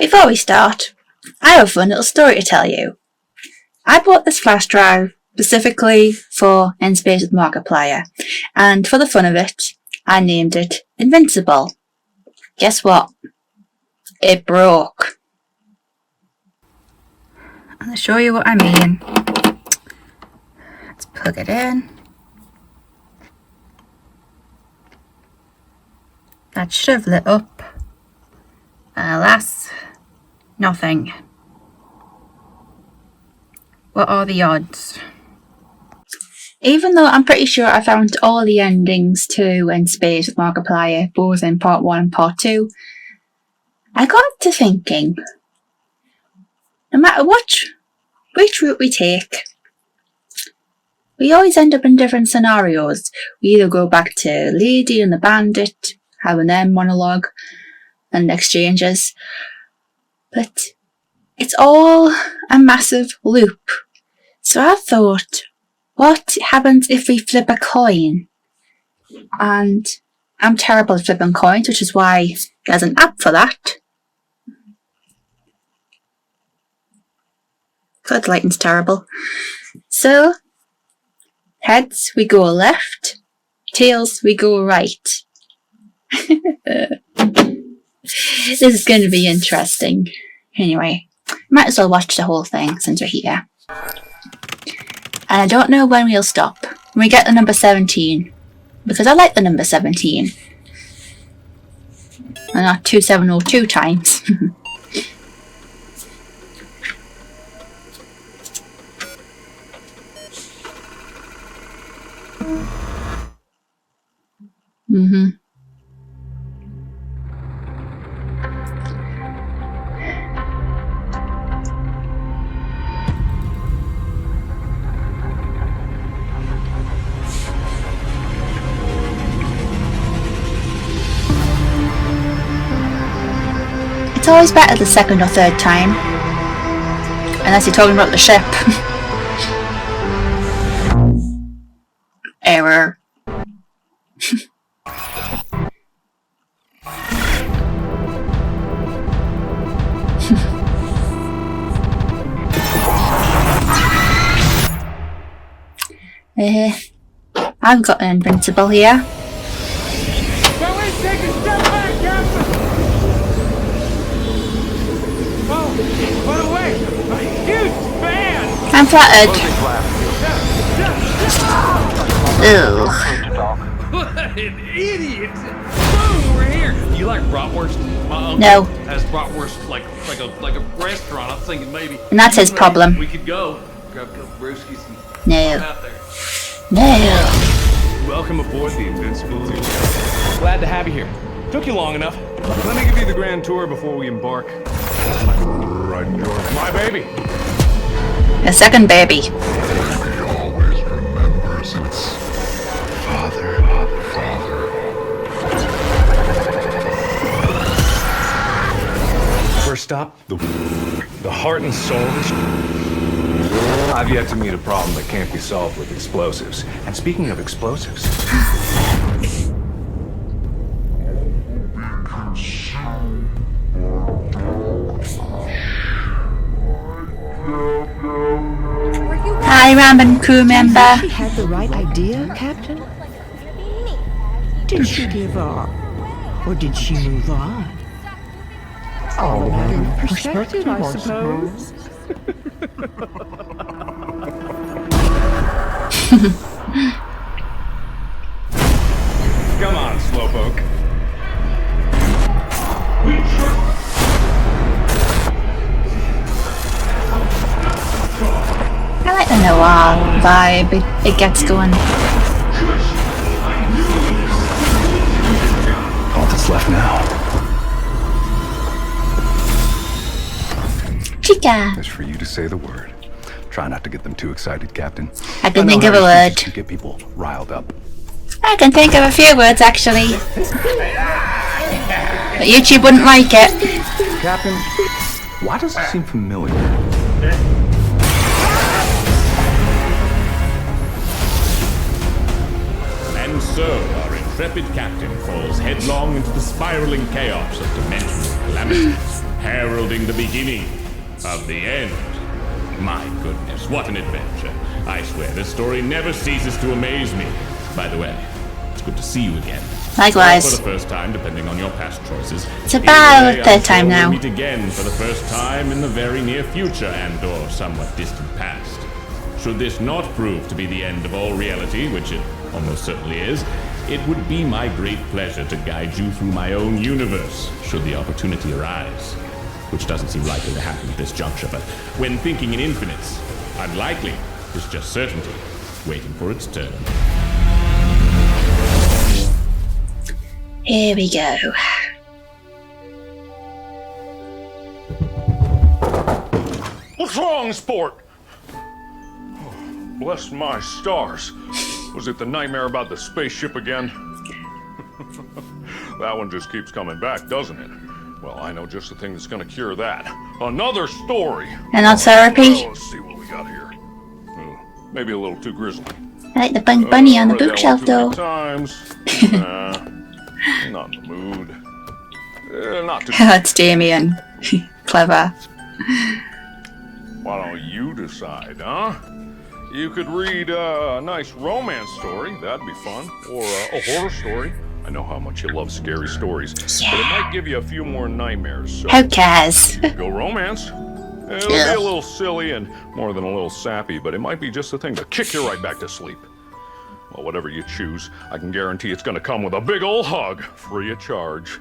Before we start, I have a fun little story to tell you. I bought this flash drive specifically for In Space with Markiplier, and for the fun of it, I named it Invincible. Guess what? It broke. I'll show you what I mean. Let's plug it in. That should have lit up. Alas, nothing. What are the odds? Even though I'm pretty sure I found all the endings to In Space with Markiplier, both in part 1 and part 2, I got to thinking, no matter which route we take, we always end up in different scenarios. We either go back to Lady and the Bandit, having their monologue and exchanges, but it's all a massive loop. So I thought, what happens if we flip a coin? And I'm terrible at flipping coins, which is why there's an app for that. God, the lighting's terrible. So, heads, we go left. Tails, we go right. This is going to be interesting. Anyway, might as well watch the whole thing since we're here. And I don't know when we'll stop. When we get the number 17. Because I like the number 17. And not 2702 times. It's always better the second or third time. Unless you're talking about the ship. Error. I've got an Invincible here. Take a step back, Captain! Oh, by the way, a huge fan! I'm flattered. Ugh. What an idiot! Boom, we're here! You like bratwurst? My uncle No. has bratwurst like a restaurant. I'm thinking maybe. And that's his problem. We could go grab a couple brewskis and No. out there. No. Welcome aboard the Invincible. Glad to have you here. Took you long enough. Let me give you the grand tour before we embark. Right, George. My baby. A second baby. He always remembers its father. First stop, the heart and soul. I've yet to meet a problem that can't be solved with explosives. And speaking of explosives... Hi, Ramen crew member. She had the right idea, Captain? Did she give up? Or did she move on? All a matter of perspective, I suppose. Come on, Slowpoke. I like the noir vibe. It gets going. All that's left now Chica. is for you to say the word. Try not to get them too excited, Captain. I can know think of a how word. to get people riled up. I can think of a few words actually. But YouTube wouldn't like it. Captain, why does it seem familiar? And so, our intrepid captain falls headlong into the spiraling chaos of dimensional calamity. heralding the beginning of the end. My goodness, what an adventure. I swear this story never ceases to amaze me. By the way, it's good to see you again. Likewise. Or for the first time, depending on your past choices. It's about Either way, third I'm time sure now. We'll meet again for the first time in the very near future and/or somewhat distant past. Should this not prove to be the end of all reality, which it almost certainly is, it would be my great pleasure to guide you through my own universe, should the opportunity arise. Which doesn't seem likely to happen at this juncture, but when thinking in infinites, unlikely is just certainty, waiting for its turn. Here we go. What's wrong, sport? Bless my stars. Was it the nightmare about the spaceship again? That one just keeps coming back, doesn't it? Well, I know just the thing that's gonna cure that. Another story! And not therapy. Oh, let's see what we got here. Maybe a little too grisly. I like the bunny on the Read that bookshelf one too many though. times. Not in the mood. Not too. That's Damien. Clever. Why don't you decide, huh? You could read a nice romance story. That'd be fun. Or a horror story. I know how much you love scary stories. Yeah. But it might give you a few more nightmares. So Who cares? go romance. It'll be Yeah. a little silly and more than a little sappy, but it might be just the thing to kick you right back to sleep. Well, whatever you choose, I can guarantee it's gonna come with a big ol' hug, free of charge.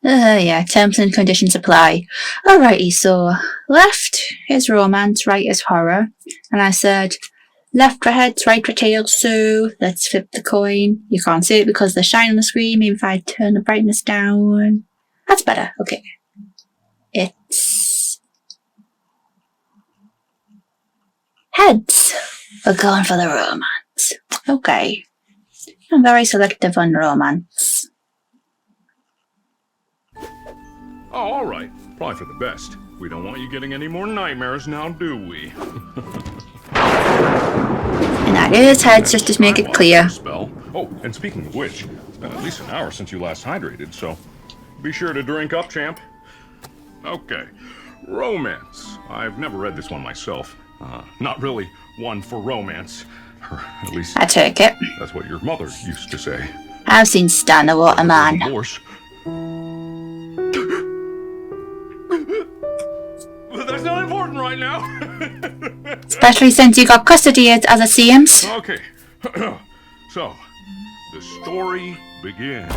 Yeah, terms and conditions apply. Alrighty, so left is romance, right is horror. And I said, left for heads, right for tails, so let's flip the coin. You can't see it because the shine on the screen. Maybe if I turn the brightness down. That's better, okay. It's heads. We're going for the romance. Okay. I'm very selective on romance. Oh, all right. Probably for the best. We don't want you getting any more nightmares now, do we? And that is heads, just to make it clear. Spell. Oh, and speaking of which, it's been at least an hour since you last hydrated, so be sure to drink up, champ. Okay. Romance. I've never read this one myself. Not really one for romance. Or at least I take it. that's what your mother used to say. I've seen Stan the Waterman. Divorce. Well, that's not important right now. Especially since you got custody as it seems. Okay. So, the story begins.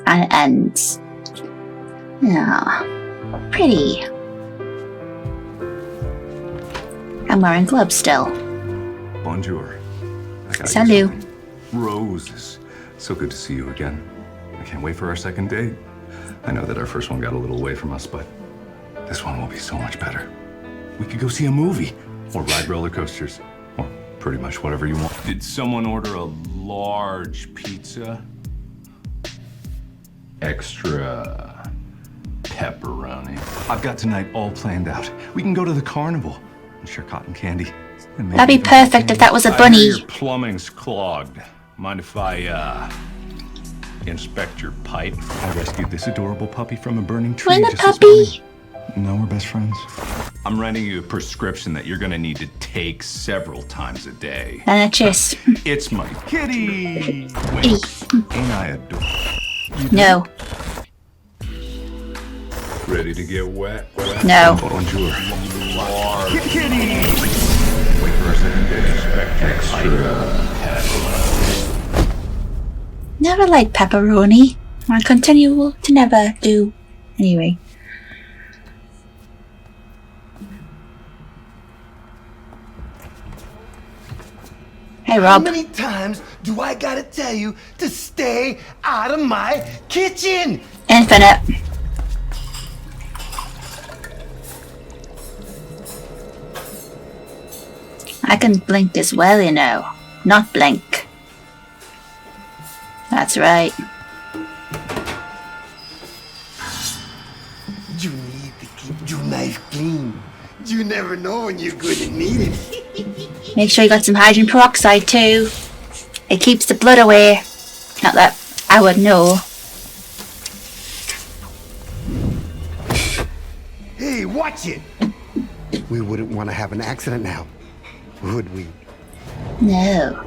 And it ends. Yeah. Pretty. I'm wearing gloves still. Bonjour. I got you Salut. some roses. So good to see you again. I can't wait for our second date. I know that our first one got a little away from us, but this one will be so much better. We could go see a movie, or ride roller coasters, or pretty much whatever you want. Did someone order a large pizza? Extra pepperoni. I've got tonight all planned out. We can go to the carnival and share cotton candy. And maybe That'd be even perfect if that was a I hear bunny. your plumbing's clogged. Mind if I, inspect your pipe? I rescued this adorable puppy from a burning tree. Find the just this puppy. morning. No, we're best friends. I'm writing you a prescription that you're gonna need to take several times a day. And a kiss. It's my kitty! Wait, ain't I adorable? No. Ready to get wet? No. Bonjour. Large. Kitty! Wait for our second day. Extra Never liked pepperoni. I continue to never do. Anyway. Hey How Rob. many times do I gotta tell you to stay out of my kitchen? Infinite. I can blink as well, you know. Not blink. That's right. You need to keep your knife clean. You never know when you're gonna need it. Make sure you got some hydrogen peroxide too. It keeps the blood away. Not that I would know. Hey, watch it! We wouldn't want to have an accident now, would we? No.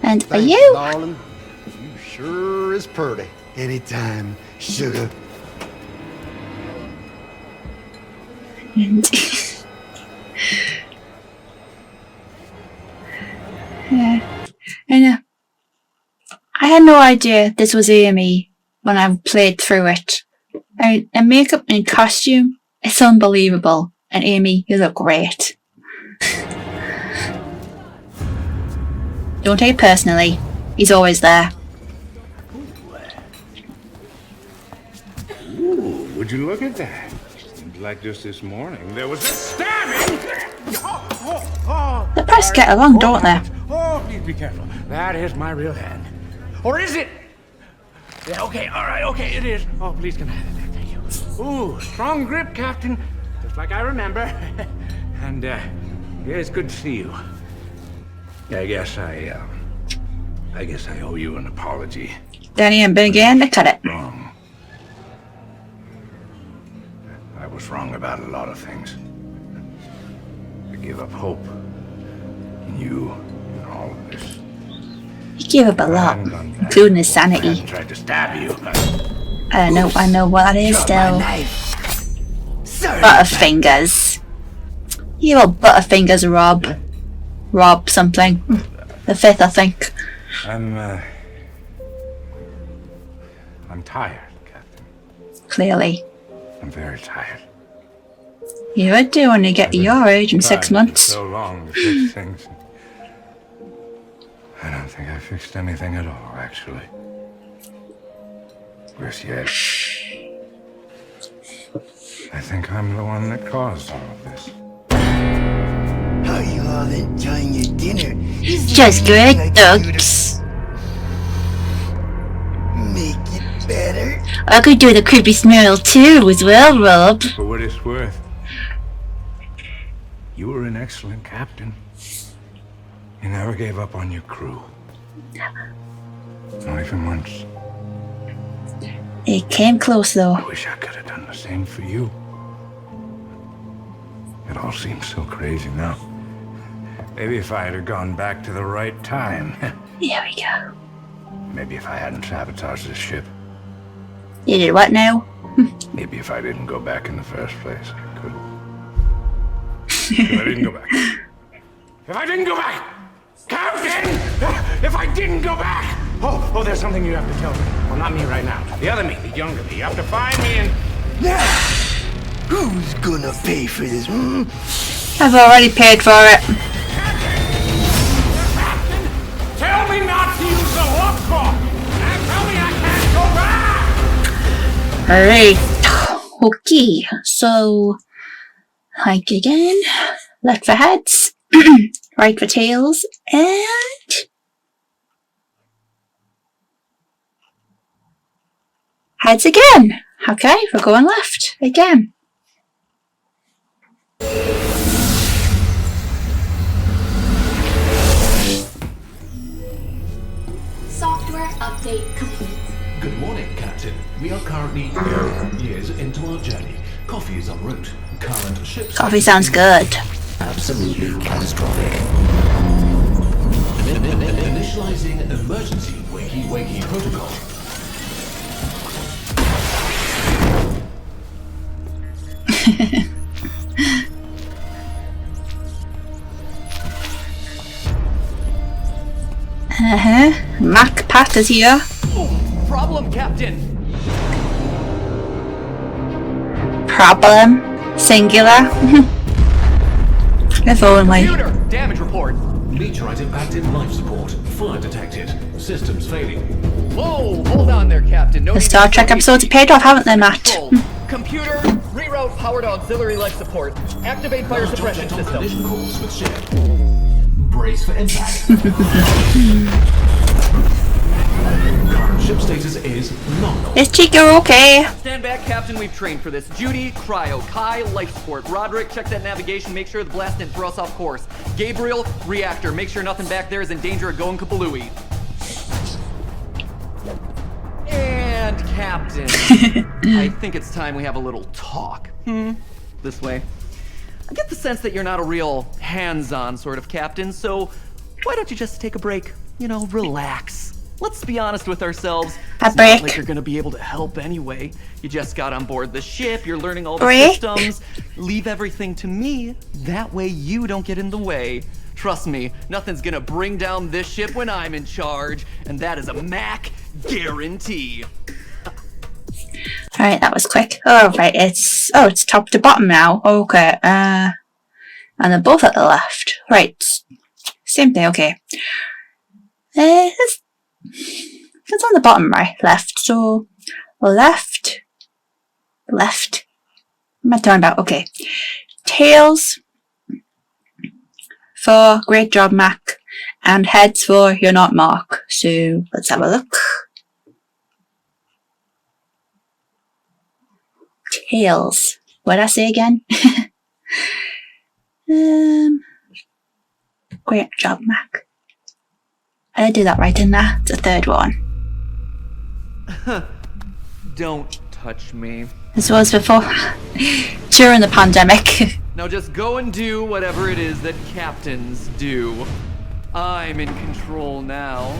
And are Thanks, you? darling. You sure is pretty. Anytime, sugar. And yeah. I know. I had no idea this was Amy when I played through it. And makeup and costume, it's unbelievable. And Amy, you look great. Don't take it personally. He's always there. Ooh, would you look at that? Seems like just this morning there was a stabbing! The press get along, don't they? Oh, please be careful. That is my real hand. Or is it? Yeah, okay, all right, okay, it is. Oh, please come have it back. Thank you. Ooh, strong grip, Captain. Just like I remember. And, yeah, it's good to see you. I guess I owe you an apology. Danny and Big Ann, look at it. Wrong. I was wrong about a lot of things. I gave up hope in you and all of this. He gave up a lot, including his I sanity. tried to stab you. I know what that is still. Sorry. Butterfingers. You little Butterfingers, Rob. Rob something. The 5th, I think. I'm tired, Captain. Clearly. I'm very tired. You would do when you get to your age in 6 Tried months. So long to fix things. I don't think I fixed anything at all, actually. Worse yet, I think I'm the one that caused all of this. How you all enjoying your dinner? Just good dogs. Make it better. I could do the creepy smell too as well, Rob. For what it's worth, you were an excellent captain. You never gave up on your crew. Not even once. It came close though. I wish I could have done the same for you. It all seems so crazy now. Maybe if I had gone back to the right time. Here we go. Maybe if I hadn't sabotaged this ship. You did what now? Maybe if I didn't go back in the first place, I could. If I didn't go back. If I didn't go back! Captain! If I didn't go back! Oh, there's something you have to tell me. Well, not me right now. The other me, the younger me. You have to find me and... Now, who's gonna pay for this? I've already paid for it. Captain! Tell me not to use the hook hook! And tell me I can't go back! Alright. Okay, so hike again. Left for heads. Right for tails. And heads again. Okay, we're going left again. Software update complete. Good morning, Captain. We are currently years into our journey. Coffee is en route. Current ship... Coffee sounds good. Absolutely catastrophic. Initializing emergency wakey protocol. Mac Pat is here. Problem, Captain. Problem. Singular. If only. Computer, damage report. Meteorite impact in life support. Fire detected. Systems failing. Whoa, hold on there, Captain. No The need Star to Trek go episodes have paid off, haven't they, Matt? Control. Computer, reroute power to auxiliary life support. Activate fire suppression Object on system. collision course with ship. Brace for impact. Current ship status is nominal. Is Chico okay? Stand back, Captain. We've trained for this. Judy, cryo. Kai, life support. Roderick, check that navigation. Make sure the blast didn't throw us off course. Gabriel, reactor. Make sure nothing back there is in danger of going kablooey. And Captain, I think it's time we have a little talk. this way. I get the sense that you're not a real hands-on sort of captain, so why don't you just take a break? You know, relax. Let's be honest with ourselves. It's not like you're gonna be able to help anyway. You just got on board the ship, you're learning all the systems. Leave everything to me. That way you don't get in the way. Trust me, nothing's gonna bring down this ship when I'm in charge, and that is a Mac guarantee. Alright, that was quick. Oh, right, it's top to bottom now. Okay, and they're both at the left. Right, same thing, okay. It's on the bottom right, left, so left. What am I talking about? Okay. Tails for great job, Mac, and heads for you're not Mark. So let's have a look. Tails. What did I say again? Great job, Mac. I did do that right, didn't I? It's the third one. Don't touch me. This was before, during the pandemic. Now just go and do whatever it is that captains do. I'm in control now.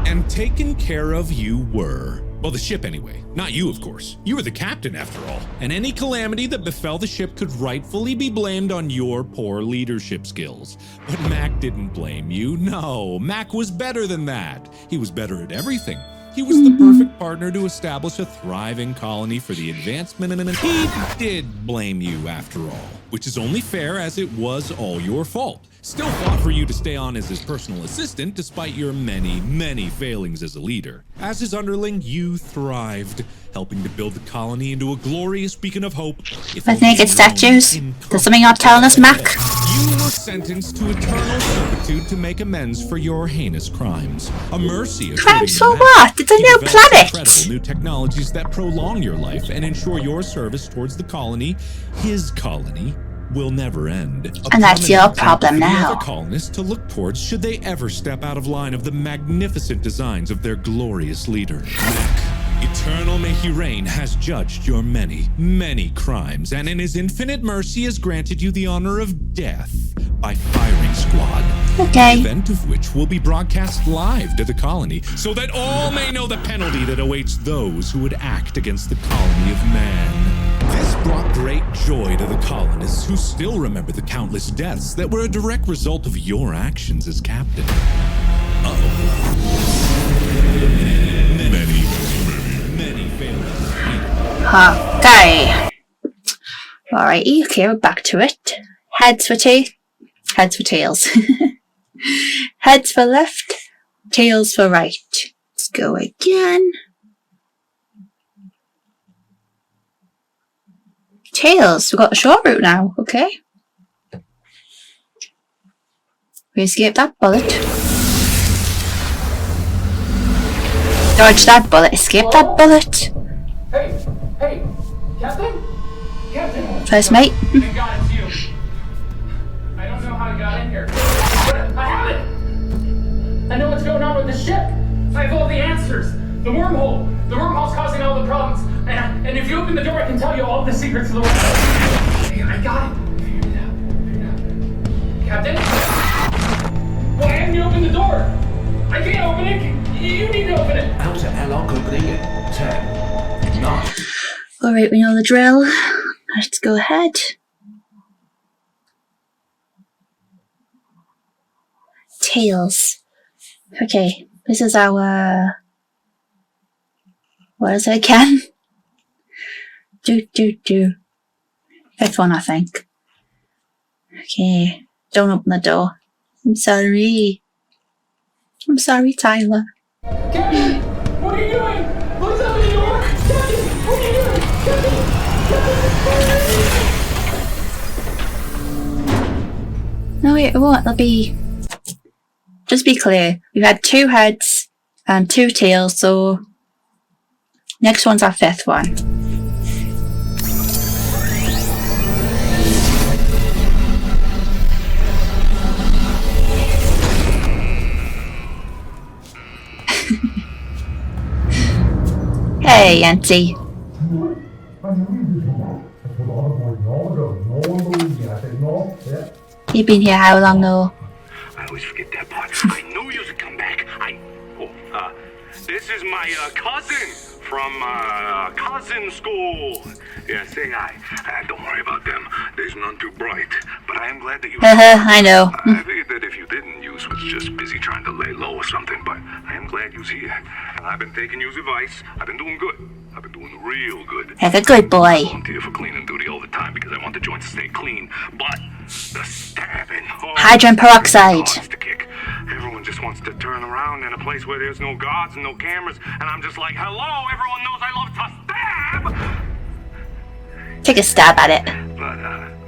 And taken care of you were. Well, the ship anyway. Not you, of course. You were the captain, after all. And any calamity that befell the ship could rightfully be blamed on your poor leadership skills. But Mac didn't blame you. No, Mac was better than that. He was better at everything. He was the perfect partner to establish a thriving colony for the advancement, and he did blame you after all, which is only fair as it was all your fault. Still fought for you to stay on as his personal assistant despite your many failings as a leader. As his underling, you thrived, helping to build the colony into a glorious beacon of hope. With naked statues? There's something you're telling us, Mac? You were sentenced to eternal servitude to make amends for your heinous crimes. A mercy. Crimes for what? It's a new planet! Incredible new technologies that prolong your life and ensure your service towards the colony, his colony, will never end. And that's your problem now. Other colonists to look towards should they ever step out of line of the magnificent designs of their glorious leader. Mac, eternal may he reign, has judged your many crimes, and in his infinite mercy has granted you the honor of death by firing squad. Okay. The event of which will be broadcast live to the colony, so that all may know the penalty that awaits those who would act against the colony of man. This brought great joy to the colonists who still remember the countless deaths that were a direct result of your actions as captain. Many failures. Okay. Alrighty, okay, we're back to it. Heads for tails. Heads for left, tails for right. Let's go again. Tails, we've got the short route now, okay. We escaped that bullet. Dodge that bullet, escape that bullet. Hey, Captain? First mate. Thank God it's you. I don't know how I got in here. But I have it! I know what's going on with the ship. I have all the answers. The wormhole. The wormhole's causing all the problems. And if you open the door, I can tell you all the secrets of the world. I got it. Figured it out. Captain? Why haven't you opened the door? I can't open it. You need to open it. Outer airlock opening in 10, 9. Alright, we know the drill. Let's go ahead. Tails. Okay, this is our... What is it again? Fifth one, I think. Okay, don't open the door. I'm sorry, Tyler. Captain! What are you doing? Please open the door! Captain! What are you doing? Captain! No, wait, it won't. There'll be... Just be clear. We've had 2 heads and 2 tails, so... Next one's our 5th one. Hey, Auntie. You've been here how long, though? I always forget that part. I knew you would come back. This is my cousin from cousin school. Yeah, say hi. Don't worry about them. There's none too bright. But I am glad that you. I know. I figured that if you didn't, you was just busy trying to lay low or something. But I am glad you's here. And I've been taking you's advice. I've been doing good. I've been doing real good. Like a good boy. I volunteer for cleaning duty all the time because I want the joints to stay clean. But the stabbing. Hydrogen peroxide. Everyone just wants to turn around in a place where there's no guards and no cameras, and I'm just like, hello, everyone knows I love to stab! Take a stab at it. But,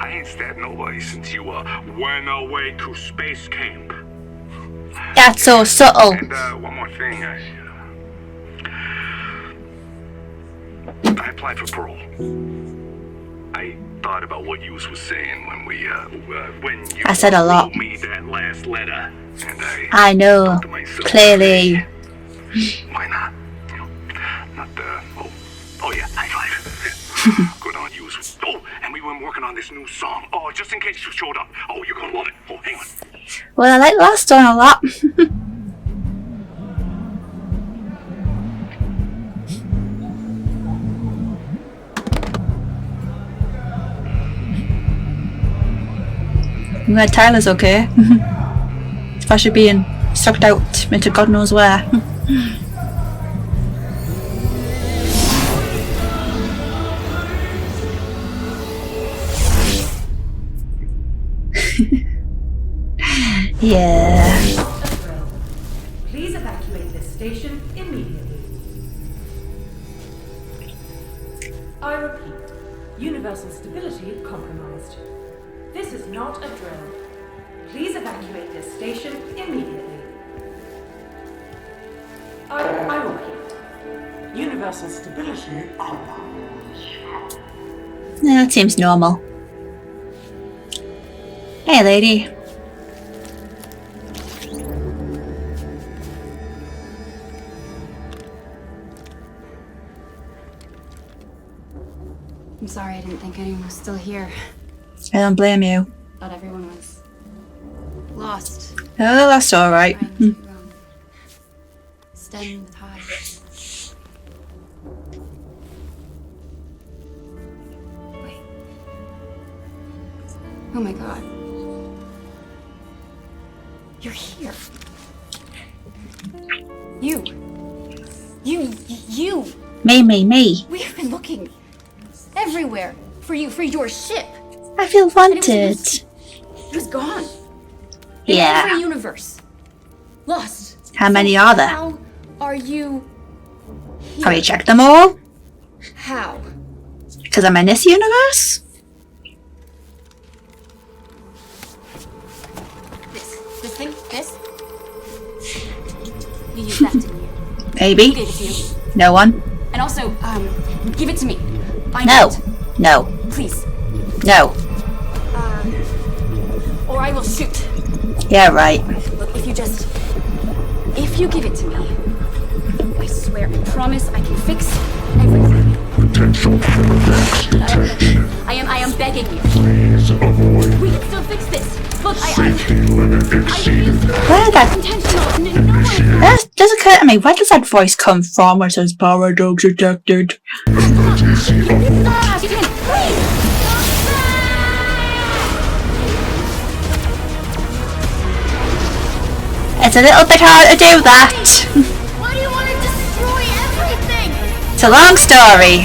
I ain't stabbed nobody since you, went away to space camp. That's so subtle. And, one more thing, I applied for parole. I thought about what you was saying when when you I said a lot. wrote me that last letter. And I know, clearly. Why not? You know, not oh yeah, high five. Good on you. Oh, and we were working on this new song. Oh, just in case you showed up. Oh, you're gonna love it. Oh, hang on. Well, I like the last one a lot. I'm glad Tyler's okay. Especially being sucked out into God knows where. Yeah. Please evacuate this station immediately. I repeat, universal stability compromised. This is not a drill. Please evacuate this station immediately. I repeat, universal stability compromised. Yeah, that seems normal. Hey, lady. I'm sorry, I didn't think anyone was still here. I don't blame you. Thought everyone was lost. Oh, that's alright. Stem the tide. Wait. Oh my god. You're here. You. Me. We have been looking everywhere for you, for your ship. I feel wanted. It was gone. In Yeah. every universe. Lost. How many are there? How are you here? Have you checked them all? How? Because I'm in this universe? This thing? This? You used that, didn't you? Maybe. Who gave it to you? No one. And also, give it to me. I No. need it. No. Please. No. Or I will shoot. Yeah, right. Look, if you give it to me, I swear, I promise I can fix everything. Potential paradox detection. I am begging you. Please avoid. We can still fix this. Look, Safety limit exceeded. Where did that... intentional. That does occur to me. Where does that voice come from? It says paradox detected. Emergency alert. It's a little bit hard to do that. Why do you want to destroy everything? It's a long story.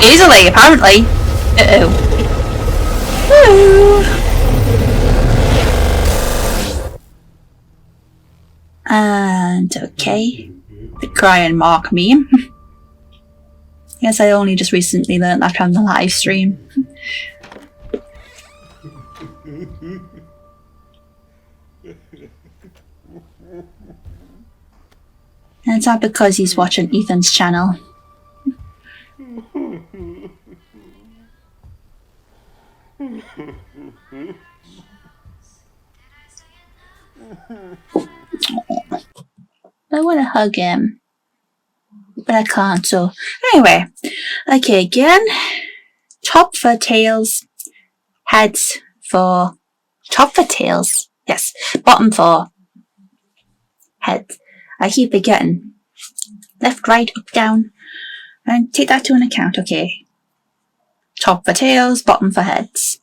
Easily, apparently. Uh-oh. Woo. And okay. The crying Mark meme. Yes, I only just recently learnt that from the live stream. And it's not because he's watching Ethan's channel. I want to hug him. but I can't, so anyway. Okay, again. Top for tails, heads for... Top for tails? Yes. Bottom for heads. I keep forgetting. Left, right, up, down. And take that to an account, okay. Top for tails, bottom for heads.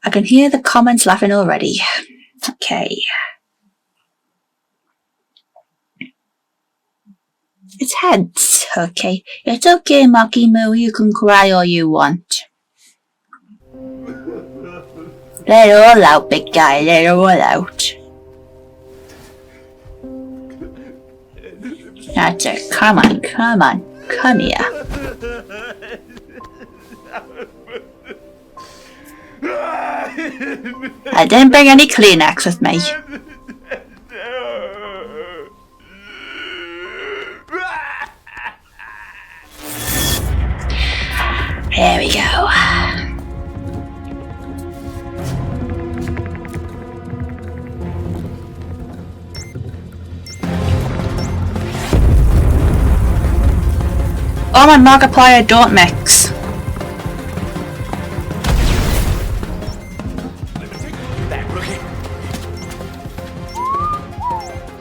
I can hear the comments laughing already. Okay. It's heads, okay. It's okay, Marky Moo, you can cry all you want. Let it all out, big guy, let it all out. That's it, come on, come here. I didn't bring any Kleenex with me. There we go. Oh, my Markiplier don't mix.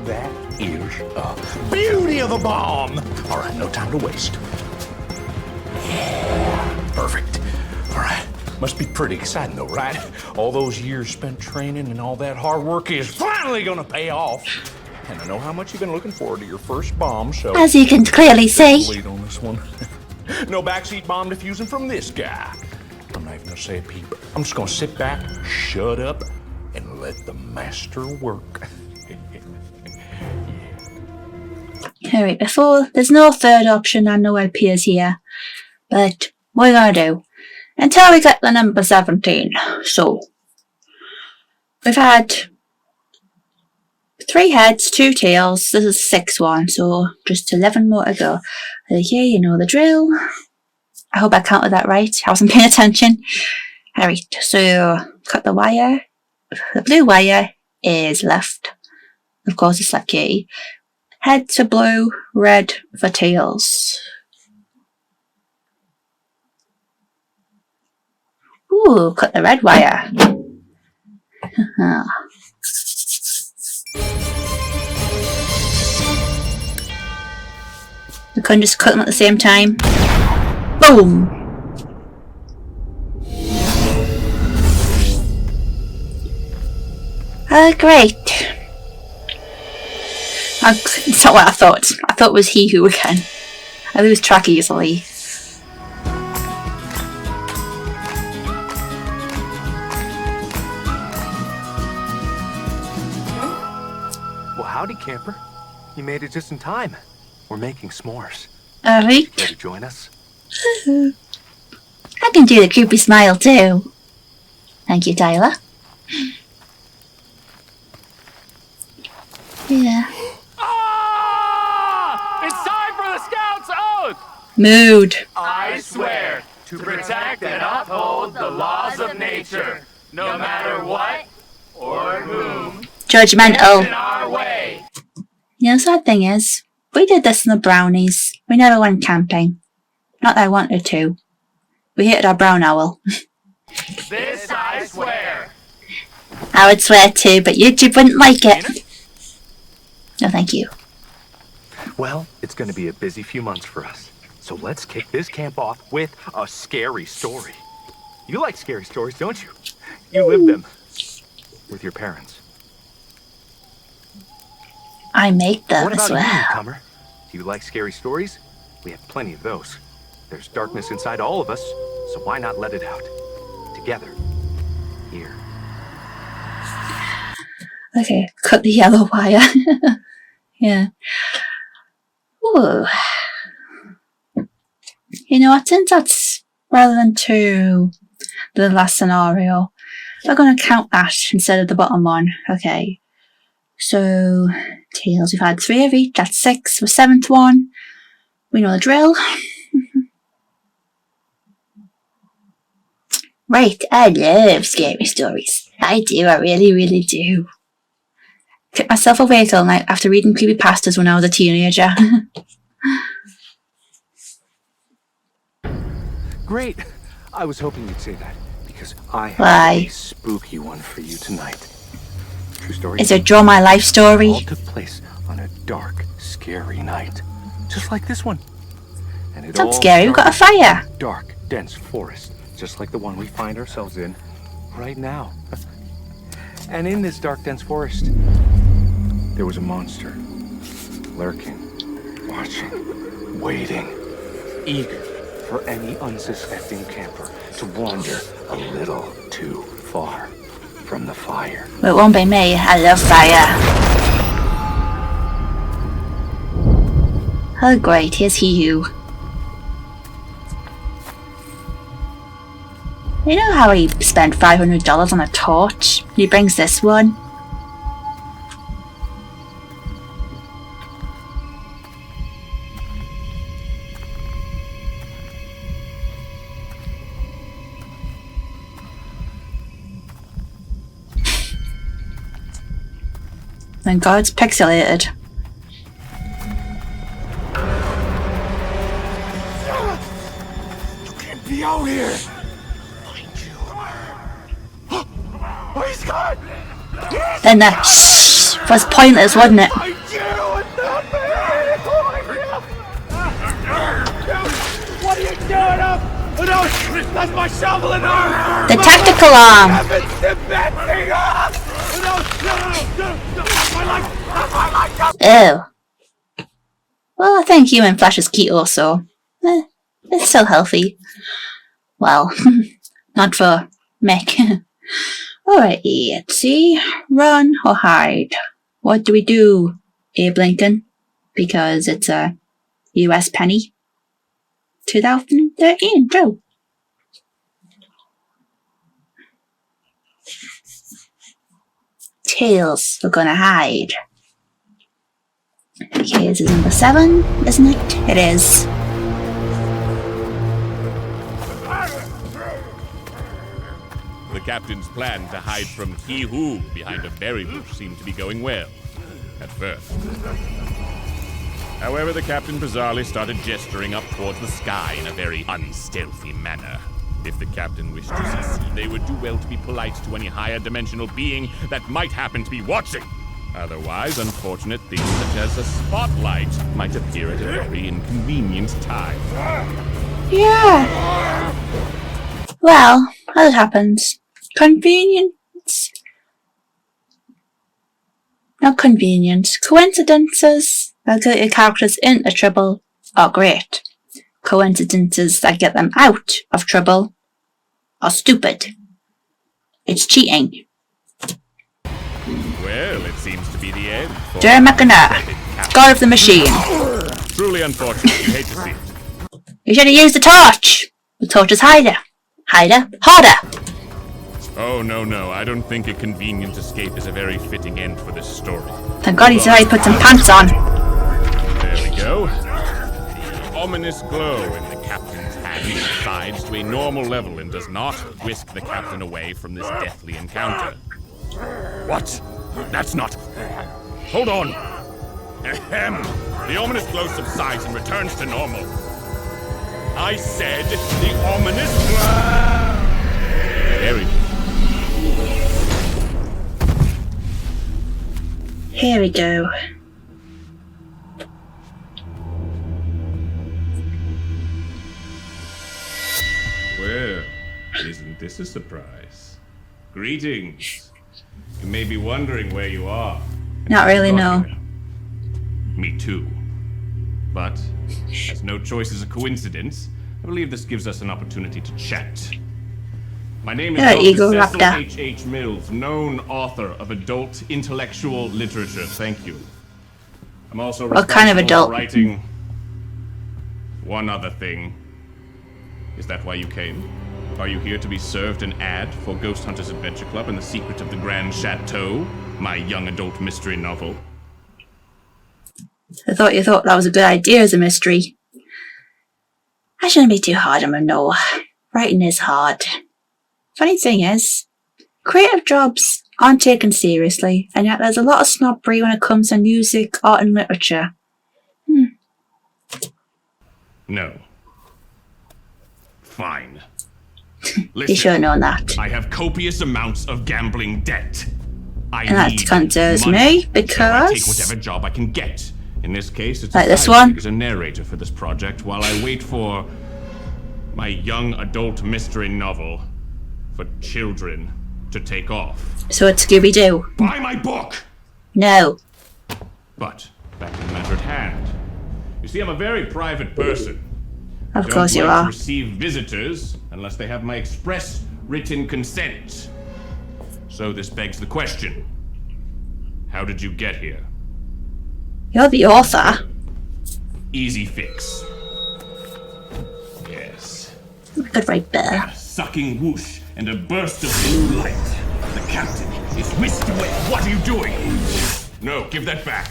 That is a beauty of a bomb. All right, no time to waste. Yeah, perfect. All right, must be pretty exciting though, right? All those years spent training and all that hard work is finally gonna pay off. And I know how much you've been looking forward to your first bomb, so... As you can clearly see. Lead on this one. No backseat bomb diffusing from this guy. I'm not even gonna say a peep. I'm just gonna sit back, shut up, and let the master work. Alright, before, there's no third option, I know it appears here. But, what are we gonna do? Until we get the number 17. So, we've had 3 heads, 2 tails, this is the 6th one, so just 11 more to go. Okay, you know the drill. I hope I counted that right, I wasn't paying attention. Alright, so cut the wire. The blue wire is left. Of course it's like A. Heads for blue, red for tails. Ooh, cut the red wire. We couldn't just cut them at the same time. Boom! Great. It's not what I thought. I thought it was he who again. I lose track easily. Well, howdy, camper. You made it just in time. We're making s'mores. Alright. Care to join us? I can do the creepy smile too. Thank you, Tyler. Yeah. It's time for the Scout's oath! Mood. I swear to protect and uphold the laws of nature, no matter what or whom. Judgmental. In our way. You know, the sad thing is, we did this in the brownies. We never went camping. Not that I wanted to. We hated our brown owl. This I swear. I would swear too, but YouTube wouldn't like it. No, thank you. Well, it's going to be a busy few months for us. So let's kick this camp off with a scary story. You like scary stories, don't you? You live them with your parents. I make them what about as well. you, newcomer? Do you like scary stories? We have plenty of those. There's darkness inside all of us, so why not let it out? Together. Here. Okay, cut the yellow wire. Yeah. Ooh. You know what, since that's relevant to the last scenario, we're going to count that instead of the bottom one. Okay. So, tails, we've had 3 of each, that's 6. The 7th one, we know the drill. Right, I love scary stories. I do, I really, really do. kept myself awake all night after reading creepypastas when I was a teenager. Great. I was hoping you'd say that because I have Why? a spooky one for you tonight. True story. It's a Draw My Life story. It all took place on a dark, scary night, just like this one. And it It's not all scary, we've got a started fire. in a dark, dense forest, just like the one we find ourselves in right now. And in this dark, dense forest, there was a monster, lurking, watching, waiting, eager for any unsuspecting camper to wander a little too far from the fire. Well, it won't be me. I love fire. Oh great, here's He-Who. You know how he spent $500 on a torch? He brings this one. Thank God it's pixelated. You can't be out here! Oh, he's gone! Then the shh was pointless, wasn't it? What are you doing up? Oh no, that's my shovel and arm! The tactical arm. Step that thing off! No, my leg! Oh. Well, I think human flesh is keto, so it's still healthy. Well, not for Mick. Alright, let's see. Run or hide? What do we do, Abe Lincoln? Because it's a US penny. 2013, true. Tails, we're gonna hide. Okay, this is number 7, isn't it? It is. The captain's plan to hide from He-Who behind a berry bush seemed to be going well, at first. However, the captain bizarrely started gesturing up towards the sky in a very unstealthy manner. If the captain wished to succeed, they would do well to be polite to any higher dimensional being that might happen to be watching. Otherwise, unfortunate things such as a spotlight might appear at a very inconvenient time. Yeah. Well, as it happens, convenience. Not convenience. Coincidences that get your characters into trouble are great. Coincidences that get them out of trouble are stupid. It's cheating. Well, it seems to be the end. Jerry McIntyre, God of the Machine. Truly unfortunate. You hate to see it. You should have used the torch. The torch is harder. Harder. Oh, no. I don't think a convenient escape is a very fitting end for this story. Thank God he said he put some pants on. There we go. The ominous glow in the captain's hand subsides to a normal level and does not whisk the captain away from this deathly encounter. What? That's not... Hold on. Ahem. The ominous glow subsides and returns to normal. I said the ominous glow. Very good. Here we go. Well, isn't this a surprise? Greetings. You may be wondering where you are. Not really, no. Me too. But, as no choice is a coincidence, I believe this gives us an opportunity to chat. My name is Dr. Cecil H.H. Mills, known author of adult intellectual literature. Thank you. I'm also What kind of adult? for writing one other thing. Is that why you came? Are you here to be served an ad for Ghost Hunters Adventure Club and the Secret of the Grand Chateau, my young adult mystery novel? I thought you thought that was a good idea as a mystery. I shouldn't be too hard on him, no. Writing is hard. Funny thing is, creative jobs aren't taken seriously, and yet there's a lot of snobbery when it comes to music, art and literature. No. Fine. You should have known that. I have copious amounts of gambling debt. And that concerns me, because... So I take whatever job I can get. In this case, it's like a this side one. gig as a narrator for this project while I wait for my young adult mystery novel for children to take off. So it's Scooby-Doo. Buy my book! No. But, back to the matter at hand. You see, I'm a very private person. Of course you don't like are. to receive visitors unless they have my express written consent. So this begs the question. How did you get here? You're the author. Easy fix. Yes. Good right there. A sucking whoosh and a burst of blue light. The captain is whisked away. What are you doing? No, give that back.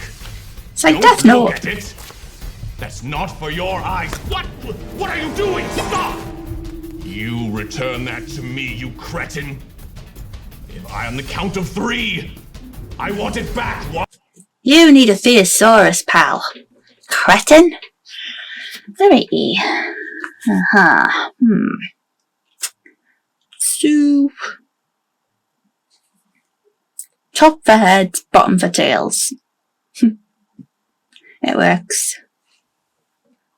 It's like Don't Death Note. look at it. That's not for your eyes. What are you doing? Stop! You return that to me, you cretin. If I, on the count of 3, I want it back. What? You need a thesaurus, pal. Cretin? Very. Soup. Top for heads, bottom for tails. It works.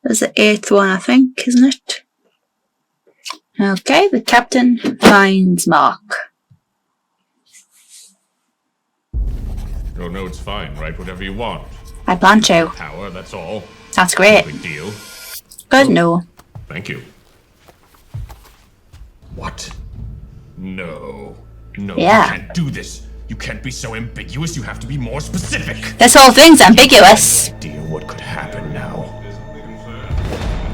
There's the 8th one, I think, isn't it? Okay, the captain finds Mark. Oh, no, it's fine. Write whatever you want. I plan to. Power, that's all. That's great. No big deal. Good, no. Thank you. What? No. No, Yeah. you can't do this. You can't be so ambiguous. You have to be more specific. This whole thing's ambiguous. Idea what could happen now.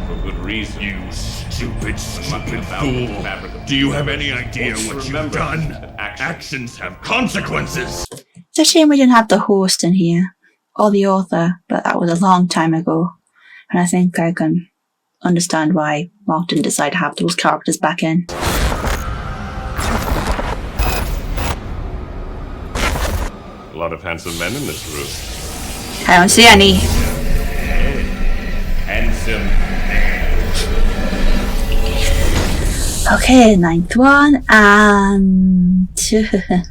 For good reason. You stupid fool. Do you have any idea what you've done? Actions have consequences. It's a shame we didn't have the host in here. Or the author, but that was a long time ago. And I think I can understand why Mark didn't decide to have those characters back in. A lot of handsome men in this room. I don't see any. Handsome. Okay, 9th one, and... yeah.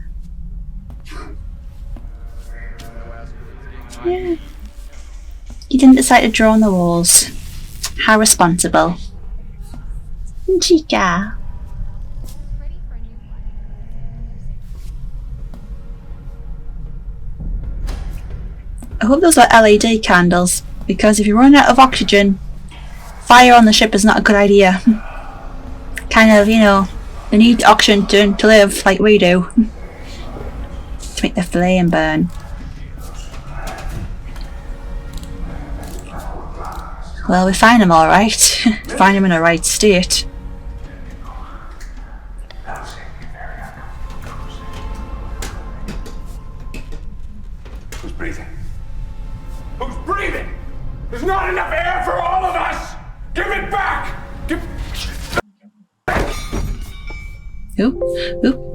You didn't decide to draw on the walls. How responsible. Chica. I hope those are LED candles, because if you run out of oxygen, fire on the ship is not a good idea. Kind of, you know, they need oxygen to live like we do. To make the flame burn. Well, we find them alright. Find them in a right state. Who's breathing? Who's breathing? There's not enough air for all of us! Give it back! Oop,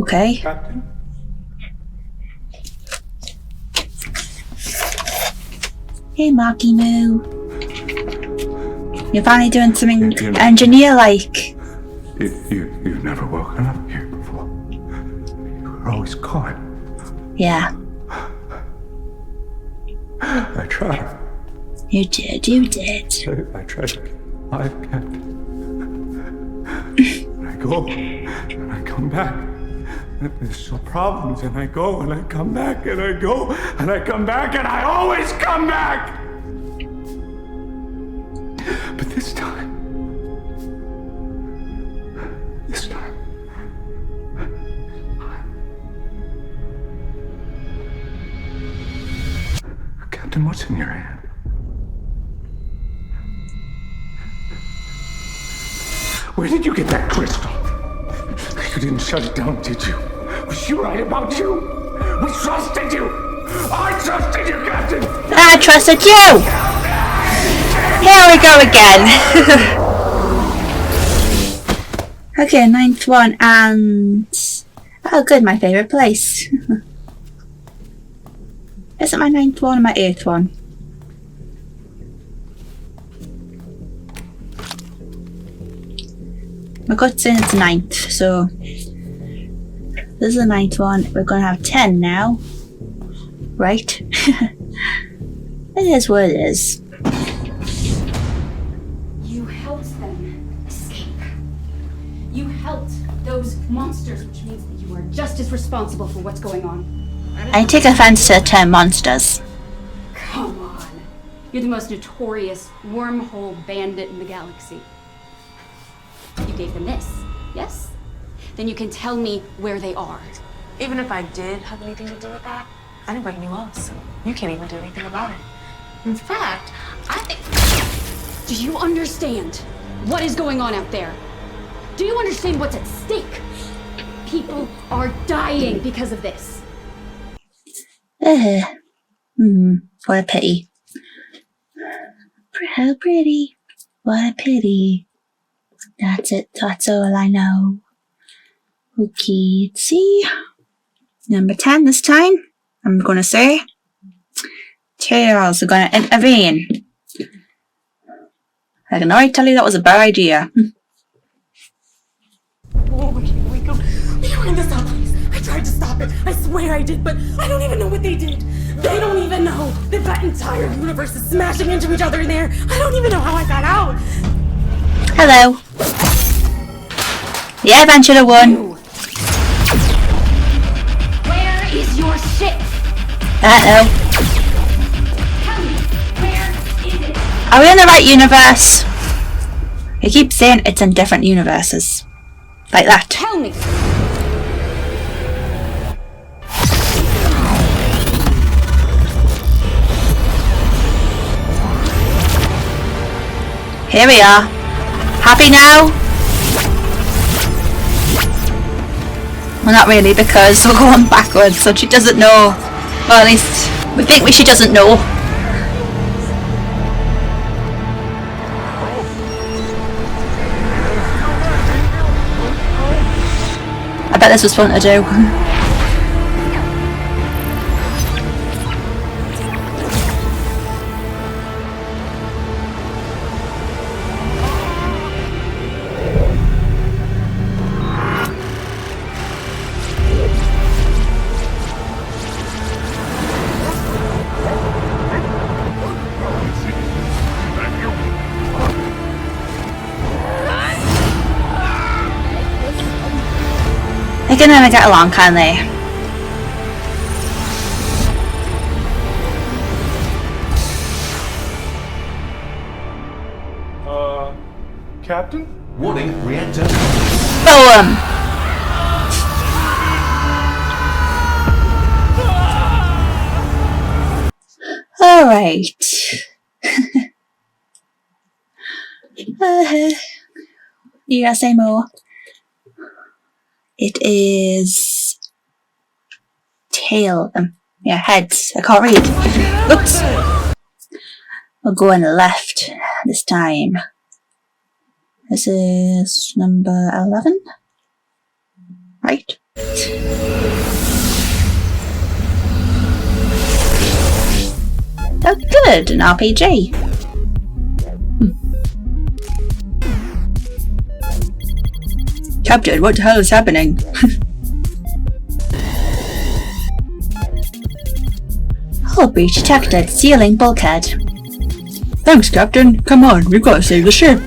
okay. Captain? Hey, Marky Moo. You're finally doing something engineer-like. You've never woken up here before. You were always caught. Yeah. I tried. You did. I tried to get alive, Captain. And I go, and I come back. And there's still problems, and I go, and I come back, and I go, and I come back, and I always come back! But this time, Captain, what's in your hand? Where did you get that crystal? You didn't shut it down, did you? Was she right about you? We trusted you! I trusted you, Captain! I trusted you! Here we go again. Okay, 9th one, and Oh good, my favourite place. Is it my 9th one or my 8th one? My gut's saying it's 9th, so this is the 9th one. We're gonna have 10 now. Right? It is what it is. You helped them escape. You helped those monsters, which means that you are just as responsible for what's going on. I take offense to the term monsters. Come on. You're the most notorious wormhole bandit in the galaxy. You gave them this, yes? Then you can tell me where they are. Even if I did have anything to do with that, I didn't break any laws, so you can't even do anything about it. In fact, I think... Do you understand what is going on out there? Do you understand what's at stake? People are dying because of this. What a pity. How pretty. What a pity. That's it. That's all I know. Okay, let's see. Number 10 this time. I'm gonna say. Tails are gonna intervene. I can already tell you that was a bad idea. Oh, we were in this place. I tried to stop it. I swear I did, but I don't even know what they did. They don't even know. That entire universe is smashing into each other in there. I don't even know how I got out. Hello. Yeah, Ben should have won. Where is your ship? Uh-oh. Tell me, where is it? Are we in the right universe? You keep saying it's in different universes. Like that. Tell me. Here we are. Happy now? Well, not really, because we're going backwards, so she doesn't know. Well, at least we think she doesn't know. I bet this was fun to do. They can never get along, can they? Captain? Warning, reactor. Boom! Alright. You gotta say more. It is tail. Yeah, heads. I can't read. Oops. We'll go on the left this time. This is number 11. Right? Oh, good. An RPG. Captain, what the hell is happening? Hull breach detected. Sealing bulkhead. Thanks, Captain. Come on, we've got to save the ship.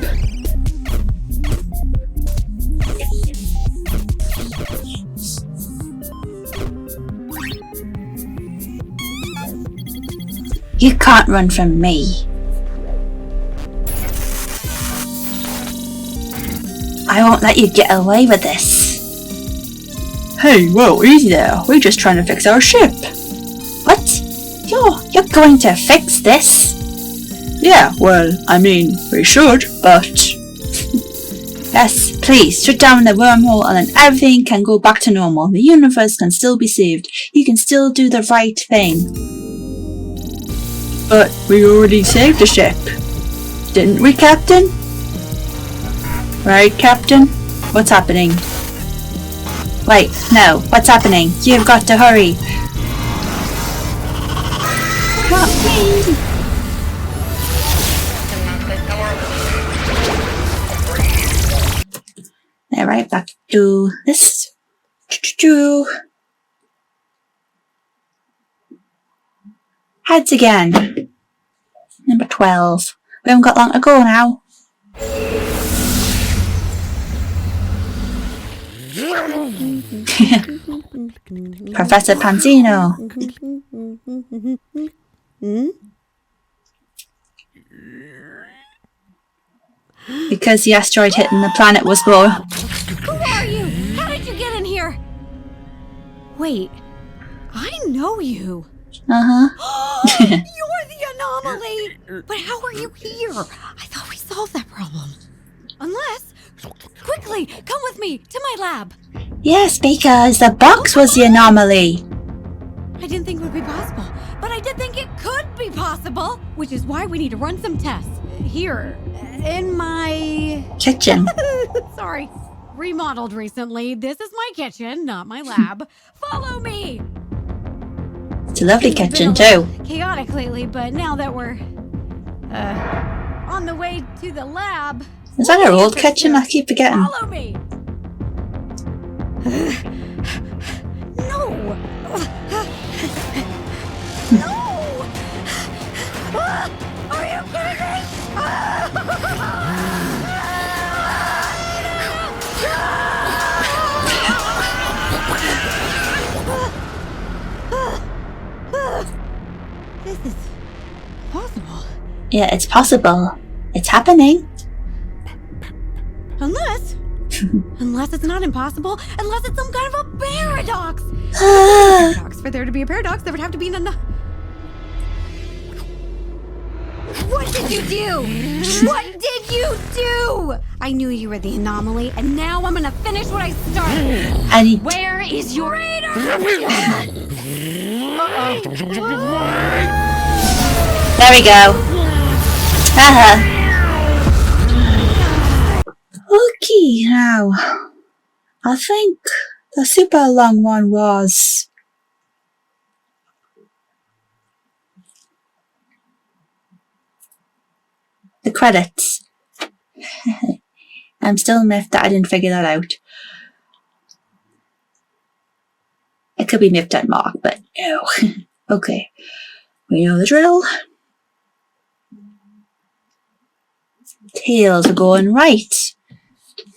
You can't run from me. I won't let you get away with this. Hey, whoa, easy there. We're just trying to fix our ship. What? You're going to fix this? Yeah, well, I mean, we should, but... Yes, please, shut down the wormhole and then everything can go back to normal. The universe can still be saved. You can still do the right thing. But we already saved the ship. Didn't we, Captain? Right, Captain? What's happening? Wait, no. What's happening? You've got to hurry. Not me. Alright, back to this. Heads again. Number 12. We haven't got long to go now. Professor Panzino. Because the asteroid hitting the planet was low. Who are you? How did you get in here? Wait, I know you. Uh-huh. You're the anomaly! But how are you here? I thought we solved that problem. Unless... Quickly, come with me to my lab. Yes, because the box was the anomaly. I didn't think it would be possible, but I did think it could be possible. Which is why we need to run some tests. Here, in my... kitchen. Sorry. Remodeled recently. This is my kitchen, not my lab. Follow me! It's a lovely Things kitchen have been a too. little chaotic lately, but now that we're on the way to the lab. Is that our old kitchen? I keep forgetting. Follow me. No. No. Are you kidding me? This is possible. Yeah, it's possible. It's happening. Unless it's not impossible, unless it's some kind of a paradox. Paradox. For there to be a paradox, there would have to be an... What did you do? What did you do? I knew you were the anomaly, and now I'm gonna finish what I started. Where is your... There we go. Haha. Okay, now. I think the super long one was... the credits. I'm still miffed that I didn't figure that out. I could be miffed at Mark, but no. Okay. We know the drill. Tails are going right.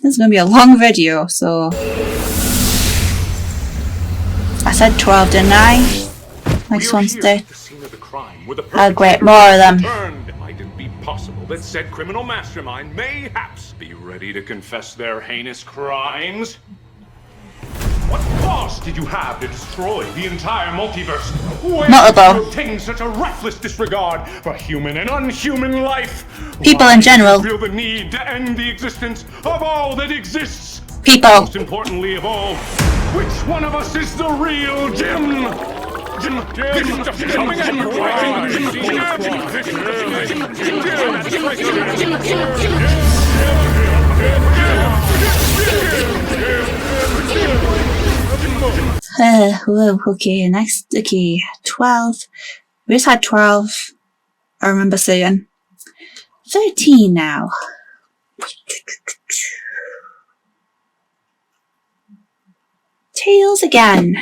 This is going to be a long video, so... I said 12, didn't I? Next one's the... I'll grab more of them. Might it be possible that said criminal mastermind mayhaps be ready to confess their heinous crimes? What cause did you have to destroy the entire multiverse? Where did you obtain such a reckless disregard for human and unhuman life? People in general. Why do you feel the need to end the existence of all that exists? People. Most importantly of all, which one of us is the real Jim? Whoa, okay, next, okay, 12. We just had 12, I remember saying. 13 now. Tails again.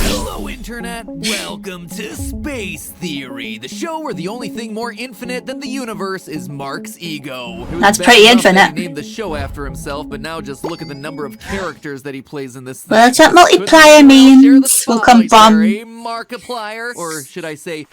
Hello, Internet. Welcome to Space Theory, the show where the only thing more infinite than the universe is Mark's ego. That's pretty infinite. He named the show after himself, but now just look at the number of characters that he plays in this thing. Well, that's what multiplier means. Will come from... Markiplier, or should I say...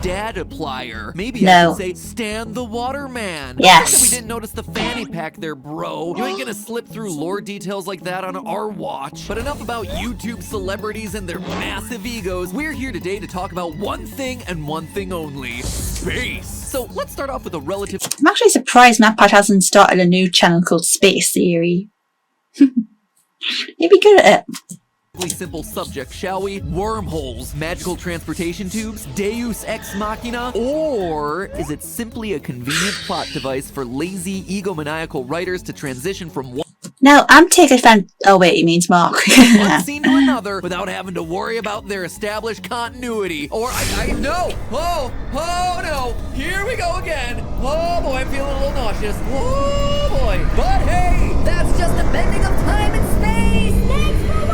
Dadaplier. Maybe No. I should say Stan the Waterman. Yes. Don't think we didn't notice the fanny pack there, bro. You ain't gonna slip through lore details like that on our watch. But enough about YouTube celebrities and their massive egos. We're here today to talk about one thing and one thing only. Space. So let's start off with a relative... I'm actually surprised MatPat hasn't started a new channel called Space Theory. He'd be good at it. simple subject, shall we? Wormholes, magical transportation tubes, Deus Ex Machina, or is it simply a convenient plot device for lazy, egomaniacal writers to transition from one No, I'm taking fan. Oh wait, he means Mark. scene to another without having to worry about their established continuity? Or no! Oh no! Here we go again! Oh boy, I'm feeling a little nauseous. Oh boy! But hey, that's just a bending of time and space! Thanks for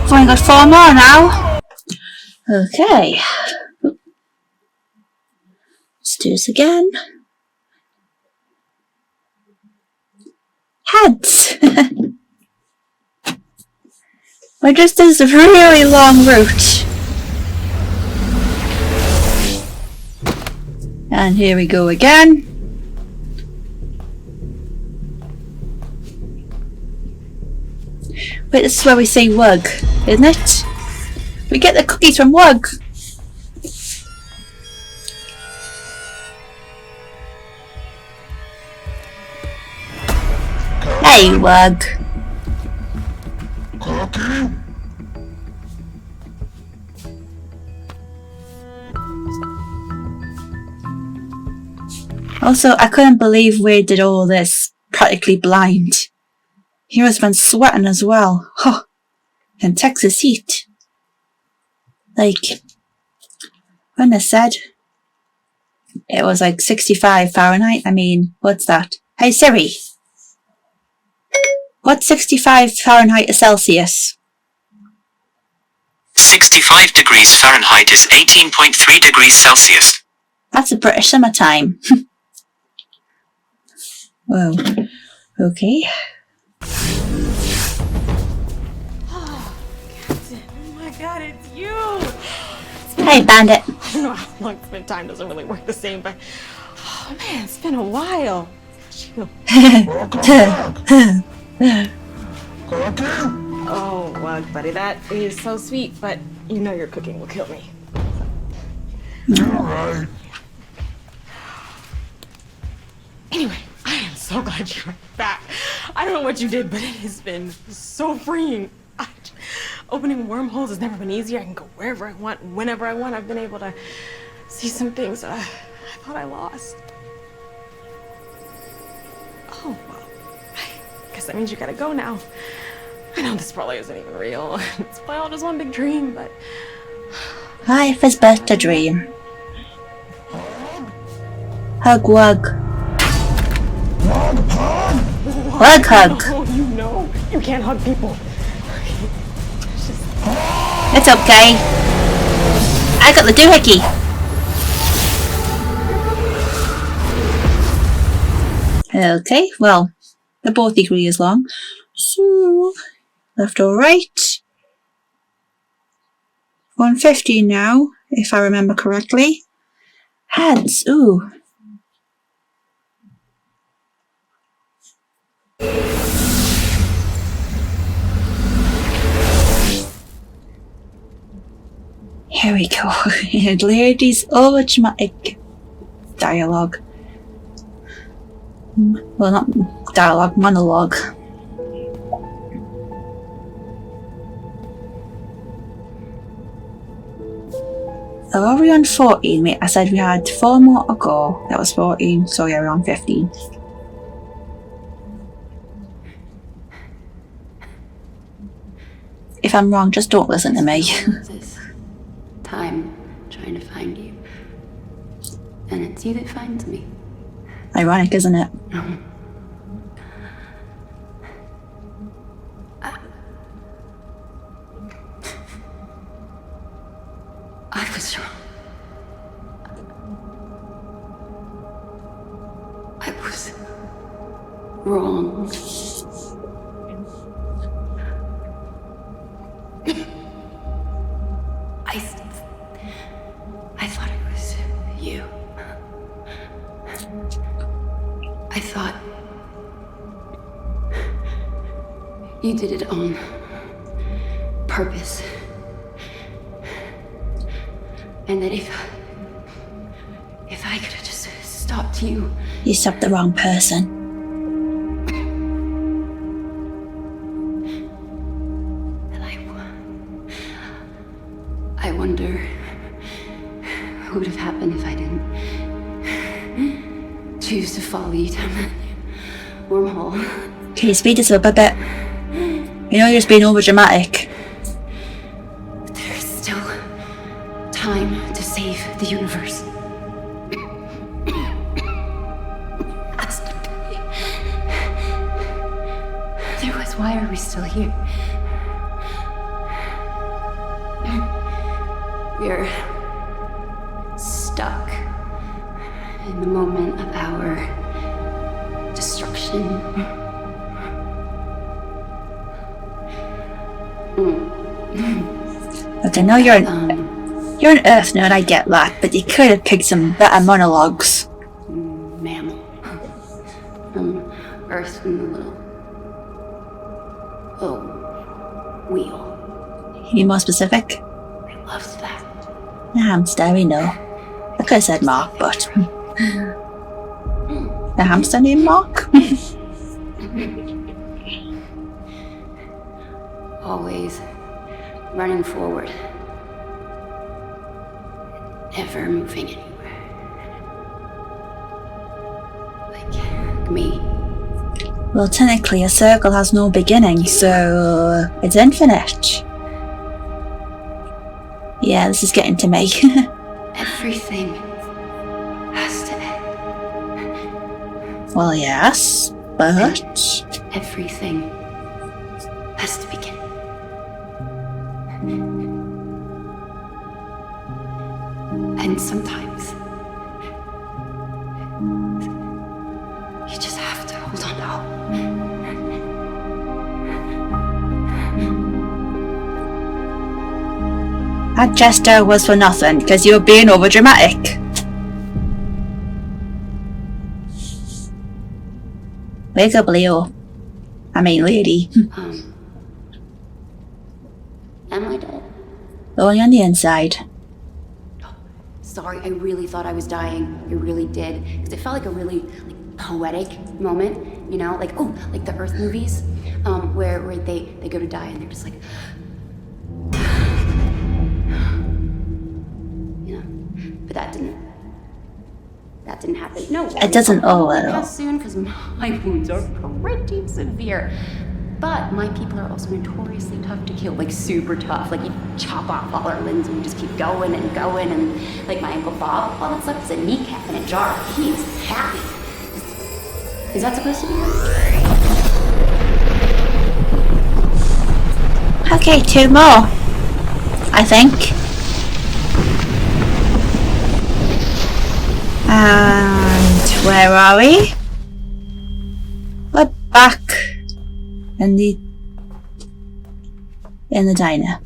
I've only got 4 more now. Okay. Let's do this again. Heads. We're just this really long route. And here we go again. Wait, this is where we say Wug, isn't it? We get the cookies from Wug. Hey, Wug. Also, I couldn't believe we did all this practically blind. He must have been sweating as well. Huh. In Texas heat. Like, when they said it was like 65 Fahrenheit, I mean, what's that? Hey Siri, what's 65 Fahrenheit to Celsius? 65 degrees Fahrenheit is 18.3 degrees Celsius. That's a British summertime. Whoa. Okay. Oh, Captain. Oh my god, it's you! Hey, Bandit. I don't know how long it's been. Time doesn't really work the same, but... Oh man, it's been a while. You. Oh, Wug, buddy, that is so sweet, but you know your cooking will kill me. Alright. Anyway, I am so glad you're back. I don't know what you did, but it has been so freeing. Opening wormholes has never been easier. I can go wherever I want, whenever I want. I've been able to see some things I thought I lost. Oh, well, I guess that means you gotta go now. I know this probably isn't even real. It's probably all just one big dream, but... Life is but a dream. Hug Wug. Wug hug. Oh, you know, you can't hug people. It's okay. I got the doohickey. Okay, well, they're both equally as long. So, left or right. 150 now, if I remember correctly. Heads, ooh. Here we go. Ladies overdramatic dialogue. Well, not dialogue, monologue. So are we on 14? Wait, I said we had 4 more to go. That was 14, so yeah, we're on 15. If I'm wrong, just don't listen to me. Time trying to find you. And it's you that finds me. Ironic, isn't it? I was wrong. I was wrong. I thought it was you. I thought you did it on purpose. And that if I could have just stopped you. You stopped the wrong person. choose to follow you down that wormhole. Can you speed this up a bit? You know you're just being over dramatic. There's still time to save the universe. Has to be. Otherwise, why are we still here? We're stuck in the moment of our destruction. Look, I know you're an Earth nerd, I get that, but you could have picked some better monologues. Mammal. Earth from the little wheel. Can you be more specific? I loved that. Hamster, we know. I could have said Mark, but the hamster named Mark? Always running forward. Never moving anywhere. Like me. Well, technically, a circle has no beginning, so it's infinite. Yeah, this is getting to me. Everything has to end. Well, yes, but everything has to begin. And sometimes you just have to hold on to hope. that gesture was for nothing, because you're being over dramatic. Wake up, Leo. I mean, lady. Am I dead? Only on the inside. Sorry, I really thought I was dying. I really did. Because it felt like a really poetic moment, you know? Like the Earth movies, where they go to die and they're just like, you know? But that didn't happen. No. It doesn't As soon, because my wounds are pretty severe. But my people are also notoriously tough to kill, like super tough. Like you chop off all our limbs and we just keep going and going. And like my Uncle Bob, all that's left is a kneecap in a jar. He's happy. Is that supposed to be right? Okay, 2 more. I think. And where are we? We're back in the diner.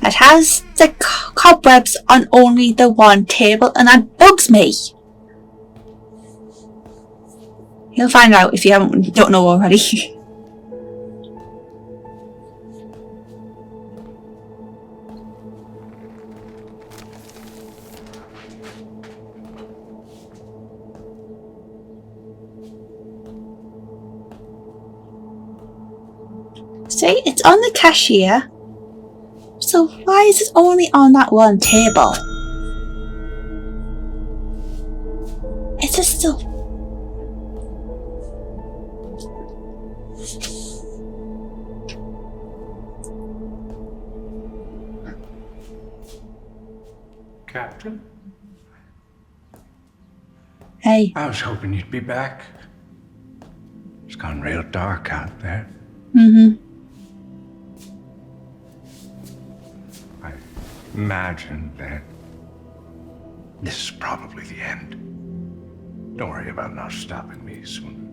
It has the cobwebs on only the one table, and that bugs me. You'll find out if you don't know already. See, it's on the cashier. So why is it only on that one table? Is it still... Captain? Hey. I was hoping you'd be back. It's gone real dark out there. Mm-hmm. I imagine that this is probably the end. Don't worry about not stopping me soon.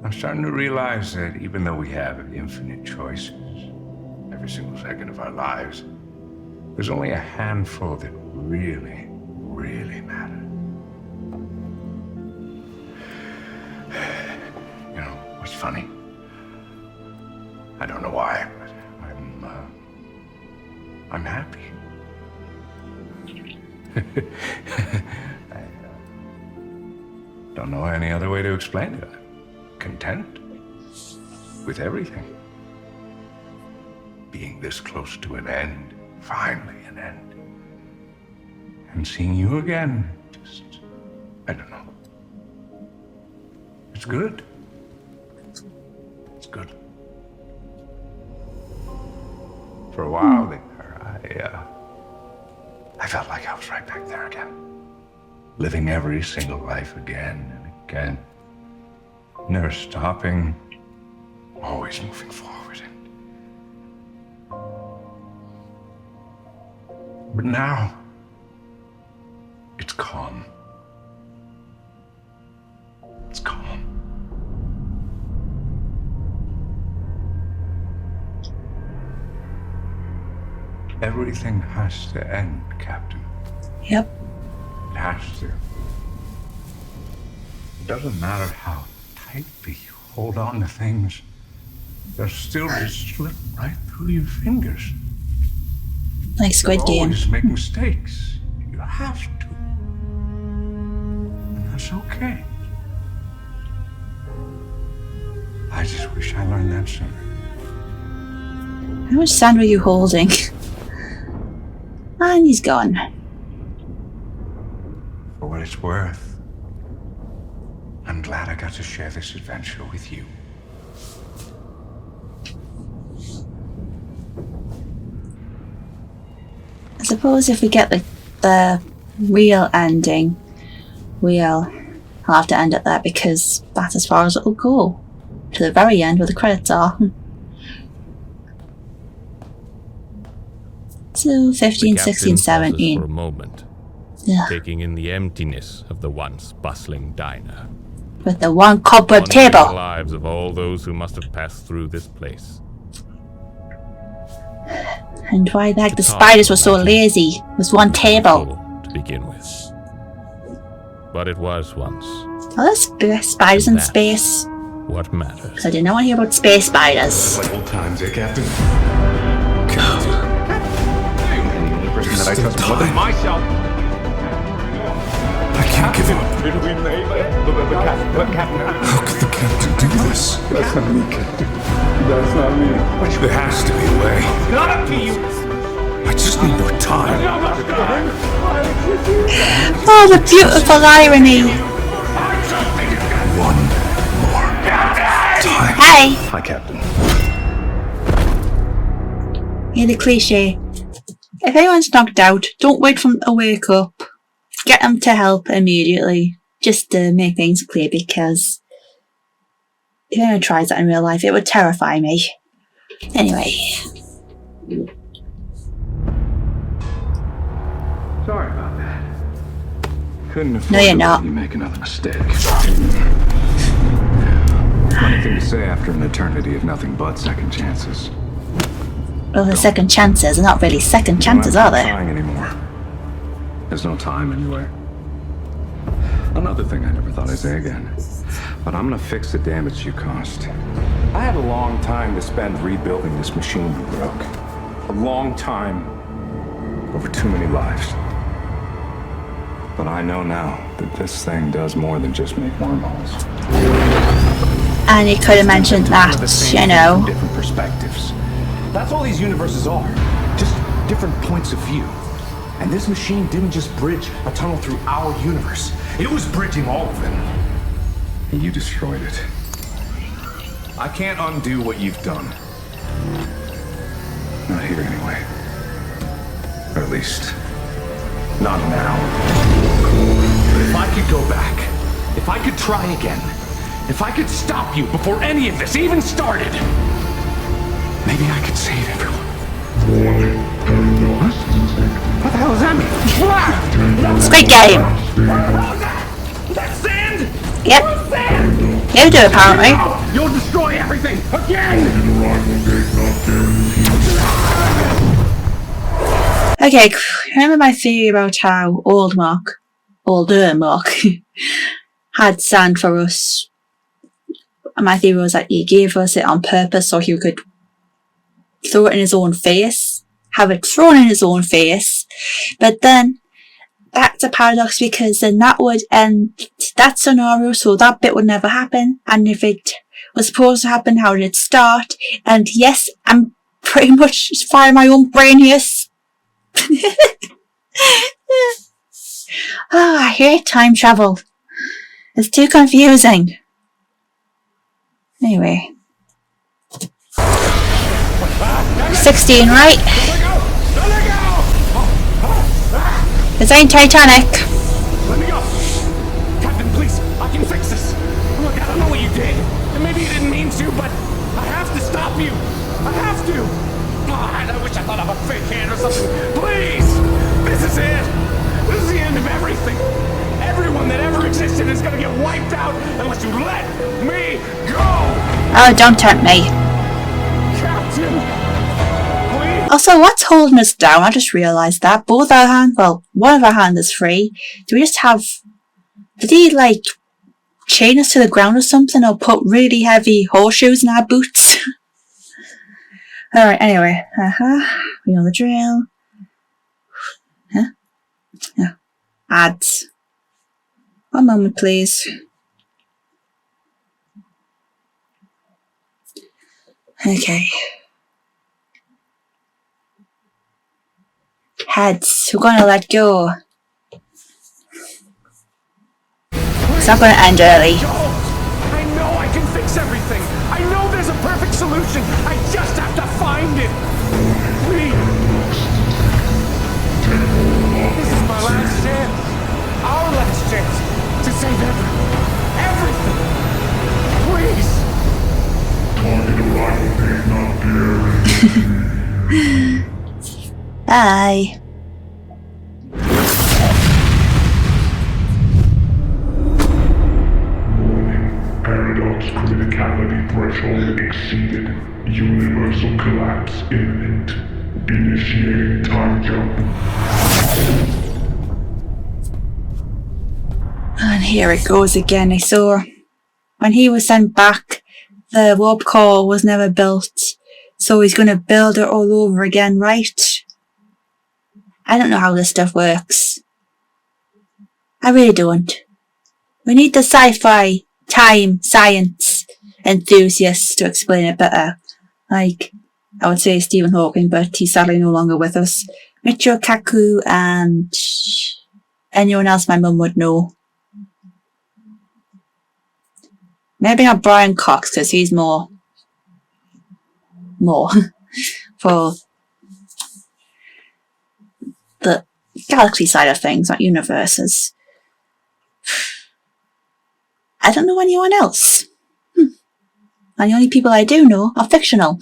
I'm starting to realize that even though we have infinite choices every single second of our lives, there's only a handful that really, really matter. You know, what's funny? I don't know why, but I'm happy. I don't know any other way to explain it. Content with everything. Being this close to an end, finally an end. And seeing you again, just, I don't know, It's good. It's good. For a while there, I felt like I was right back there again. Living every single life again and again. Never stopping. Always moving forward. But now, it's calm. It's calm. Everything has to end, Captain. Yep. It has to. It doesn't matter how tightly you hold on to things, they'll still just slip right through your fingers. Like Squid You'll Game. always make mistakes. You have to. And that's okay. I just wish I learned that sooner. How much sand were you holding? And he's gone. For what it's worth, I'm glad I got to share this adventure with you. I suppose if we get the real ending, I'll have to end it there because that's as far as it'll go. To the very end where the credits are. So 15, 16, 17. For a moment, Yeah. taking in the emptiness of the once bustling diner. With the one cobweb Wondering table. the lives of all those who must have passed through this place. And why the heck the spiders were so lazy. It was one table. To begin with. But it was once. Oh, there's spiders in space. What matters? I did not want to hear about space spiders. Like old times, eh, Captain? That I trust more than myself. I can't give up. But Captain, How could the captain do this? That's not me, Captain. That's not me. There has to be a way. not up to you. I just need more time. Oh, the beautiful irony. One more time. Hey! Hi, Captain. Yeah, the cliche. If anyone's knocked out, don't wait for them to wake up. Get them to help immediately. Just to make things clear, because if anyone tries that in real life, it would terrify me. Anyway. Sorry about that. Couldn't afford No, you're to not. let you make another mistake. Funny thing to say after an eternity of nothing but second chances. Well, the second chances are not really second chances, are I'm not they? trying anymore. There's no time anywhere. Another thing I never thought I'd say again. But I'm gonna fix the damage you caused. I had a long time to spend rebuilding this machine you broke. A long time over too many lives. But I know now that this thing does more than just make wormholes. And you could have mentioned that, you know. Different perspectives. That's all these universes are. Just different points of view. And this machine didn't just bridge a tunnel through our universe. It was bridging all of them. And you destroyed it. I can't undo what you've done. Not here anyway. Or at least, not now. If I could go back, if I could try again, if I could stop you before any of this even started, maybe I could save everyone. What the hell does that mean? Squid Game. That's sand? Yep. You do, apparently. You'll destroy everything again! Okay, remember my theory about how older Mark, had sand for us? My theory was that he gave us it on purpose so he could throw it in his own face, have it thrown in his own face, but then that's a paradox because then that would end that scenario, so that bit would never happen. And if it was supposed to happen, how did it start? And yes, I'm pretty much firing my own brain here. Oh, I hate time travel. It's too confusing. Anyway. 16, right? This ain't Titanic. Let me go! Captain, please, I can fix this. Look, I don't know what you did. And maybe you didn't mean to, but I have to stop you. I have to. God, I wish I thought of a fake hand or something. Please! This is it! This is the end of everything. Everyone that ever existed is gonna get wiped out unless you let me go! Oh, don't tempt me. Captain! Please! Also, what's holding us down? I just realised that. Both our hands, well, one of our hands is free. Do we just have... Did he, like, chain us to the ground or something? Or put really heavy horseshoes in our boots? Alright, anyway. We know the drill. Huh? Yeah. Ads. 1 moment, please. Okay. Heads. We're gonna let go. It's not gonna end early. I know I can fix everything. I know there's a perfect solution. I just have to find it. Please. This is my last chance. Our last chance to save everything. Please. Bye. Paradox criticality threshold exceeded. Universal collapse imminent. Initiating time jump. And here it goes again. I saw when he was sent back, the warp core was never built, so he's going to build it all over again, right? I don't know how this stuff works. I really don't. We need the sci-fi, time, science enthusiasts to explain it better. Like, I would say Stephen Hawking, but he's sadly no longer with us. Michio Kaku and anyone else my mum would know. Maybe not Brian Cox, because he's more for the galaxy side of things, not universes. I don't know anyone else. And the only people I do know are fictional.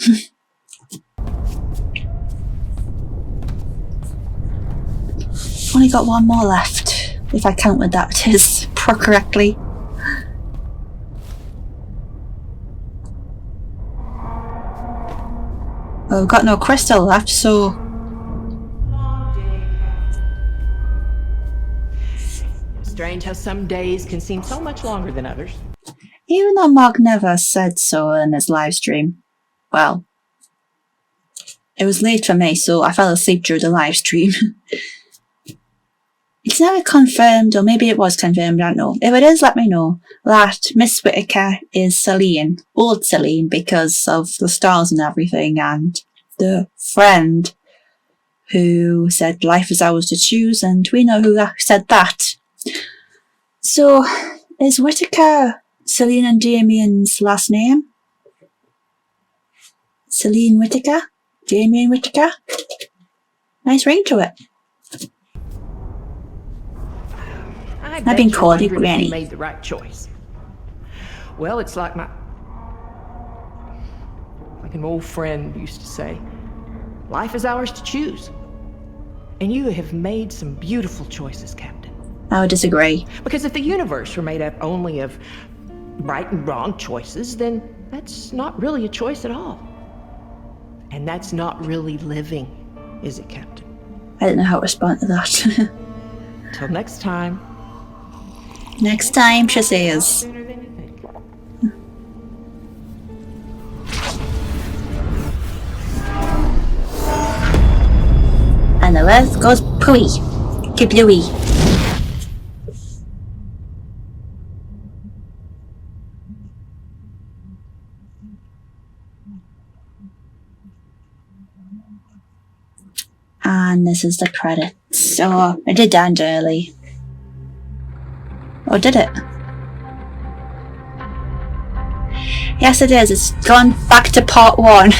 Only got one more left, if I counted that correctly. Well, we've got no crystal left, so... Strange how some days can seem so much longer than others. Even though Mark never said so in his live stream. Well, it was late for me, so I fell asleep during the live stream. It's never confirmed, or maybe it was confirmed, I don't know. If it is, let me know, that Miss Whittaker is Celine, old Celine, because of the stars and everything, and the friend who said life is ours to choose, and we know who said that. So, is Whittaker Celine and Damien's last name? Celine Whittaker? Damien Whittaker? Nice ring to it. I've been called you Granny. You made the right choice. Well, it's like an old friend used to say, life is ours to choose. And you have made some beautiful choices, Captain. I would disagree. Because if the universe were made up only of right and wrong choices, then that's not really a choice at all. And that's not really living, is it, Captain? I don't know how to respond to that. Till next time. Next time, she says. And the rest goes pooey. Kablooey. And this is the credits. Oh, it did end early. Oh, did it? Yes, it is. It's gone back to part 1.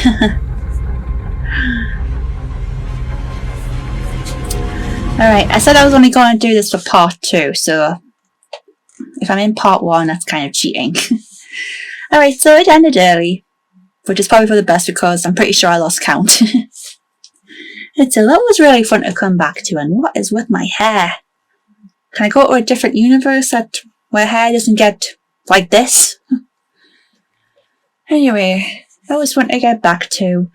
Alright, I said I was only going to do this for part 2, so if I'm in part 1, that's kind of cheating. Alright, so it ended early, which is probably for the best because I'm pretty sure I lost count. And so that was really fun to come back to, and what is with my hair? Can I go to a different universe where hair doesn't get like this? Anyway, that was fun to get back to,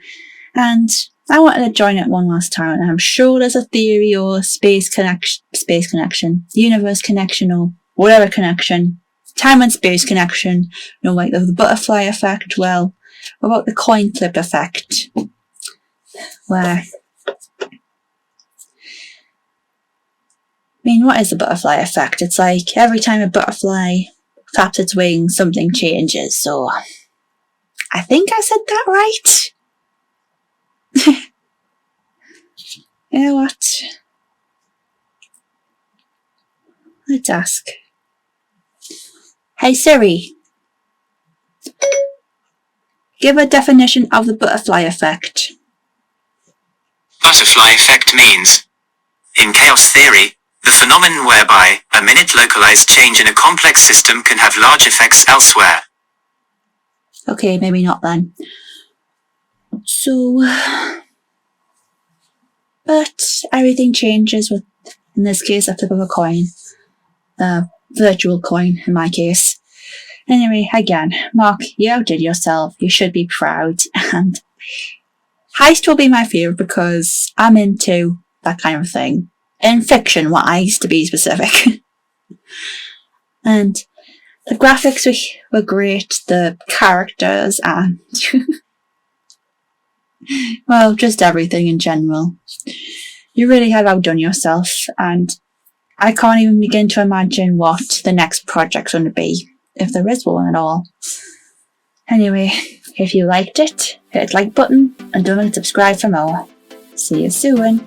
and I wanted to join it one last time, and I'm sure there's a theory or space connection, universe connection, or whatever connection, time and space connection, like the butterfly effect. Well, what about the coin flip effect? Where, what is the butterfly effect? It's like every time a butterfly flaps its wings, something changes, so I think I said that right. You know what? Let's ask. Hey Siri, give a definition of the butterfly effect. Butterfly effect means, in chaos theory, the phenomenon whereby a minute localized change in a complex system can have large effects elsewhere. Okay, maybe not then. So, but everything changes with, in this case, a flip of a coin. A virtual coin, in my case. Anyway, again, Mark, you outdid yourself. You should be proud. And heist will be my favourite because I'm into that kind of thing. In fiction-wise, to be specific. And the graphics were great, the characters, and well, just everything in general. You really have outdone yourself, and I can't even begin to imagine what the next project's going to be, if there is one at all. Anyway, if you liked it, hit the like button and don't forget to subscribe for more. See you soon.